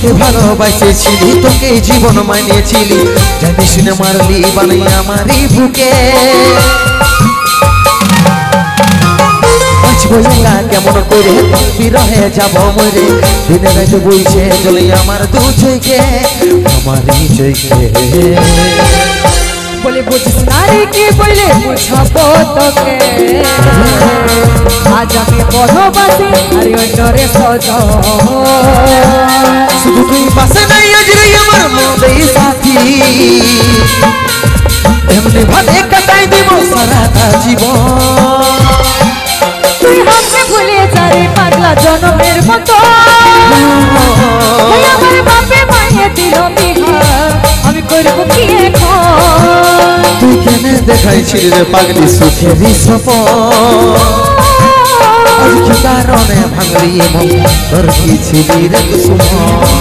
তোকে ভালোবাসেছিলি, তোকে জীবন মানিয়েছিলি, জানিস না মারলি বানাই আমারই বুকে। কেমন করে বিরহে যাব মরে, দিনে রাতে বইছে চলে আমার দু চোখে, আমারই চোখে। বলে বুঝিস না রে কি বলে বুঝাবো তোকে, আজ আমি বড়বাসী আর অন্যরে সজন। শুধু তুই পাশে নাই আজ রে আমার মনের সাথী, এমনি ভাবে কাটাই দিব সারাটা জীবন। তুই আমাকে ভুলে যারে পাগলা জনমের মতো, আমার বাপে মায়ে দিল বিহা, আমি করবো কি এখন। তুই কেন দেখাইছিলি রে পাগলি সুখেরই সপন, আজ কি কারণে ভাঙলি মন, তোর কি ছিলি রে দুশ্মন।